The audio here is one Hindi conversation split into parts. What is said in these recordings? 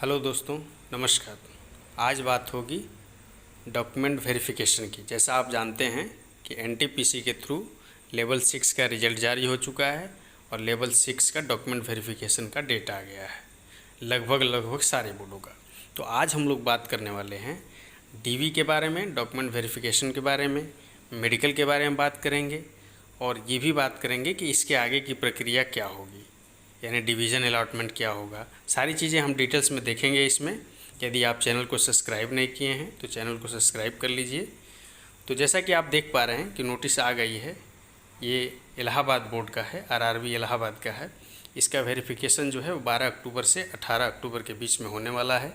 हेलो दोस्तों, नमस्कार। आज बात होगी डॉक्यूमेंट वेरिफिकेशन की। जैसा आप जानते हैं कि एनटीपीसी के थ्रू लेवल 6 का रिजल्ट जारी हो चुका है और लेवल 6 का डॉक्यूमेंट वेरिफिकेशन का डेट आ गया है लगभग सारे बोर्डों का। तो आज हम लोग बात करने वाले हैं डीवी के बारे में, डॉक्यूमेंट वेरिफिकेशन के बारे में, मेडिकल के बारे में बात करेंगे और ये भी बात करेंगे कि इसके आगे की प्रक्रिया क्या होगी, यानी डिवीज़न अलॉटमेंट क्या होगा। सारी चीज़ें हम डिटेल्स में देखेंगे इसमें। यदि आप चैनल को सब्सक्राइब नहीं किए हैं तो चैनल को सब्सक्राइब कर लीजिए। तो जैसा कि आप देख पा रहे हैं कि नोटिस आ गई है, ये इलाहाबाद बोर्ड का है, आरआरबी इलाहाबाद का है। इसका वेरिफिकेशन जो है वो 12 अक्टूबर से 18 अक्टूबर के बीच में होने वाला है।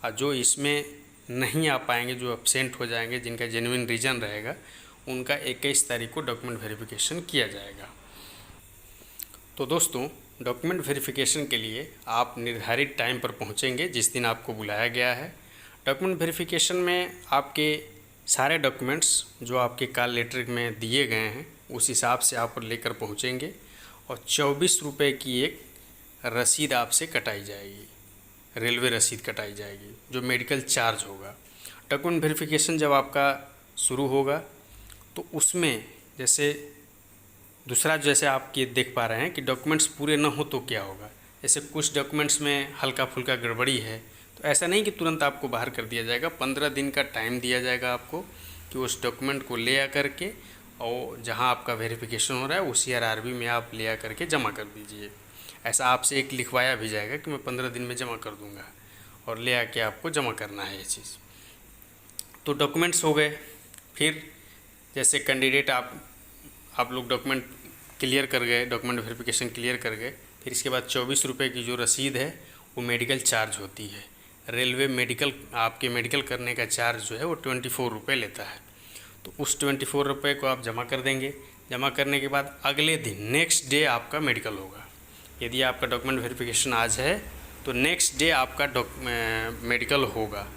और जो इसमें नहीं आ पाएंगे, जो एब्सेंट हो जाएंगे, जिनका जेन्युइन रीज़न रहेगा, उनका 21 तारीख को डॉक्यूमेंट वेरिफिकेशन किया जाएगा। तो दोस्तों, डॉक्यूमेंट वेरिफिकेशन के लिए आप निर्धारित टाइम पर पहुंचेंगे जिस दिन आपको बुलाया गया है। डॉक्यूमेंट वेरिफिकेशन में आपके सारे डॉक्यूमेंट्स जो आपके कॉल लेटर में दिए गए हैं उस हिसाब से आप लेकर पहुंचेंगे और 24 रुपये की एक रसीद आपसे कटाई जाएगी, रेलवे रसीद कटाई जाएगी, जो मेडिकल चार्ज होगा। डॉक्यूमेंट वेरिफिकेशन जब आपका शुरू होगा तो उसमें जैसे आप ये देख पा रहे हैं कि डॉक्यूमेंट्स पूरे ना हो तो क्या होगा। जैसे कुछ डॉक्यूमेंट्स में हल्का फुल्का गड़बड़ी है तो ऐसा नहीं कि तुरंत आपको बाहर कर दिया जाएगा। 15 दिन का टाइम दिया जाएगा आपको कि उस डॉक्यूमेंट को ले आकर के और जहां आपका वेरिफिकेशन हो रहा है उसी आरआरबी में आप ले आकर के जमा कर दीजिए। ऐसा आपसे एक लिखवाया भी जाएगा कि मैं 15 दिन में जमा कर दूँगा और ले आके आपको जमा करना है ये चीज़। तो डॉक्यूमेंट्स हो गए। फिर जैसे कैंडिडेट आप लोग डॉक्यूमेंट क्लियर कर गए, डॉक्यूमेंट वेरिफिकेशन क्लियर कर गए, फिर इसके बाद 24 रुपये की जो रसीद है वो मेडिकल चार्ज होती है। रेलवे मेडिकल आपके मेडिकल करने का चार्ज जो है वो 24 रुपये लेता है। तो उस 24 रुपये को आप जमा कर देंगे। जमा करने के बाद अगले दिन नेक्स्ट डे आपका मेडिकल होगा। यदि आपका डॉक्यूमेंट वेरिफिकेशन आज है तो नेक्स्ट डे आपका मेडिकल होगा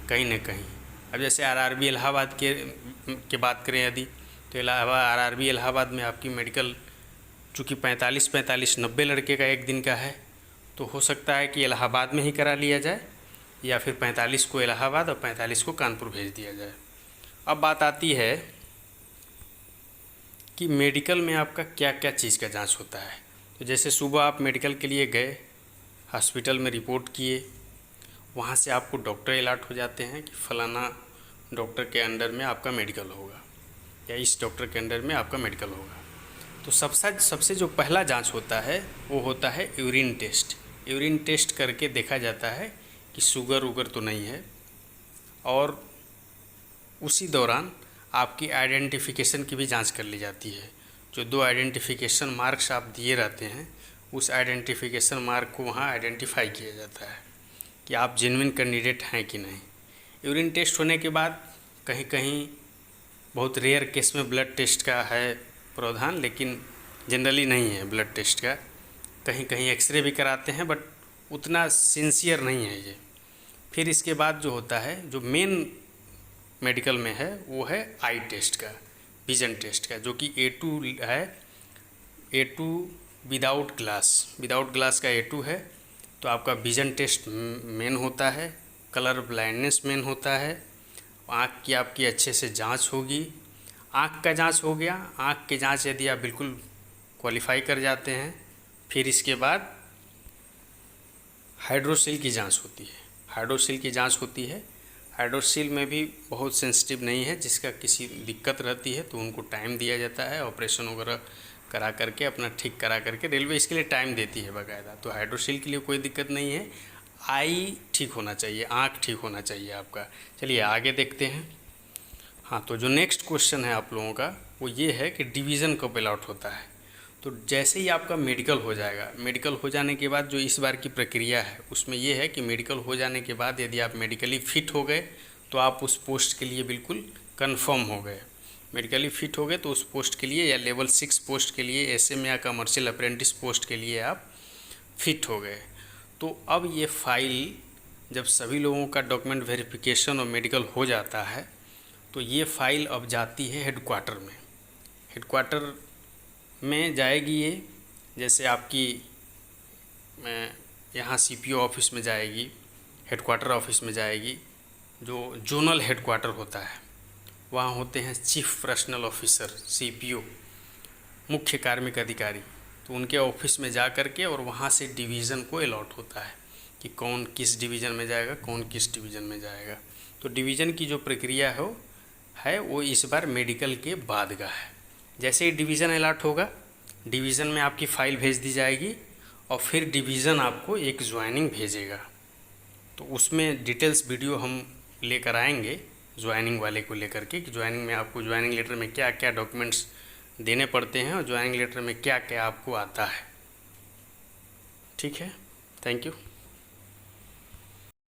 कहीं ना कहीं। अब जैसे आरआरबी इलाहाबाद के बात करें यदि, तो आरआरबी इलाहाबाद में आपकी मेडिकल चूँकि 45-90 लड़के का एक दिन का है तो हो सकता है कि इलाहाबाद में ही करा लिया जाए या फिर 45 को इलाहाबाद और 45 को कानपुर भेज दिया जाए। अब बात आती है कि मेडिकल में आपका क्या क्या चीज़ का जांच होता है। तो जैसे सुबह आप मेडिकल के लिए गए, हॉस्पिटल में रिपोर्ट किए, वहाँ से आपको डॉक्टर अलॉट हो जाते हैं कि फ़लाना डॉक्टर के अंडर में आपका मेडिकल होगा या इस डॉक्टर के अंडर में आपका मेडिकल होगा। तो सबसे जो पहला जांच होता है वो होता है यूरिन टेस्ट। यूरिन टेस्ट करके देखा जाता है कि शुगर वुगर तो नहीं है और उसी दौरान आपकी आइडेंटिफिकेशन की भी जांच कर ली जाती है। जो 2 आइडेंटिफिकेशन मार्क्स आप दिए रहते हैं उस आइडेंटिफिकेशन मार्क को वहाँ आइडेंटिफाई किया जाता है कि आप जेन्युइन कैंडिडेट हैं कि नहीं। यूरिन टेस्ट होने के बाद कहीं कहीं बहुत रेयर केस में ब्लड टेस्ट का है प्रावधान, लेकिन जनरली नहीं है ब्लड टेस्ट का। कहीं कहीं एक्सरे भी कराते हैं बट उतना सिंसियर नहीं है ये। फिर इसके बाद जो होता है, जो मेन मेडिकल में है, वो है आई टेस्ट का, विजन टेस्ट का, जो कि A2 है। A2 विदाउट ग्लास का A2 है। तो आपका विजन टेस्ट मेन होता है, कलर ब्लाइंडनेस मेन होता है, आँख की आपकी अच्छे से जांच होगी। आँख का जांच हो गया। आँख की जांच यदि आप बिल्कुल क्वालिफाई कर जाते हैं, फिर इसके बाद हाइड्रोसील की जांच होती है। हाइड्रोसील में भी बहुत सेंसिटिव नहीं है, जिसका किसी दिक्कत रहती है तो उनको टाइम दिया जाता है, ऑपरेशन वगैरह करा करके अपना ठीक करा करके रेलवे इसके लिए टाइम देती है बाकायदा। तो हाइड्रोसील के लिए कोई दिक्कत नहीं है। आई ठीक होना चाहिए, आँख ठीक होना चाहिए आपका। चलिए आगे देखते हैं। हाँ, तो जो नेक्स्ट क्वेश्चन है आप लोगों का वो ये है कि डिवीज़न कब अलॉट होता है। तो जैसे ही आपका मेडिकल हो जाएगा, मेडिकल हो जाने के बाद जो इस बार की प्रक्रिया है उसमें ये है कि मेडिकल हो जाने के बाद यदि आप मेडिकली फ़िट हो गए तो आप उस पोस्ट के लिए बिल्कुल कंफर्म हो गए। मेडिकली फ़िट हो गए तो उस पोस्ट के लिए या लेवल 6 पोस्ट के लिए, SM या कमर्शियल अप्रेंटिस पोस्ट के लिए आप फिट हो गए। तो अब ये फाइल जब सभी लोगों का डॉक्यूमेंट वेरिफिकेशन और मेडिकल हो जाता है तो ये फ़ाइल अब जाती है हेडक्वार्टर में। हेडक्वार्टर में जाएगी ये, जैसे आपकी यहाँ CPO ऑफिस में जाएगी, हेडक्वार्टर ऑफिस में जाएगी। जो जोनल हेडक्वार्टर होता है वहाँ होते हैं चीफ पर्सनल ऑफिसर, CPO, मुख्य कार्मिक अधिकारी। तो उनके ऑफिस में जा कर के और वहाँ से डिवीज़न को अलॉट होता है कि कौन किस डिवीज़न में जाएगा, कौन किस डिवीज़न में जाएगा। तो डिवीज़न की जो प्रक्रिया है वो इस बार मेडिकल के बाद का है। जैसे ही डिवीज़न अलॉट होगा, डिवीज़न में आपकी फ़ाइल भेज दी जाएगी और फिर डिवीज़न आपको एक ज्वाइनिंग भेजेगा। तो उसमें डिटेल्स वीडियो हम लेकर आएंगे ज्वाइनिंग वाले को लेकर के, कि ज्वाइनिंग में आपको ज्वाइनिंग लेटर में क्या क्या डॉक्यूमेंट्स देने पड़ते हैं और ज्वाइनिंग लेटर में क्या क्या आपको आता है। ठीक है, थैंक यू।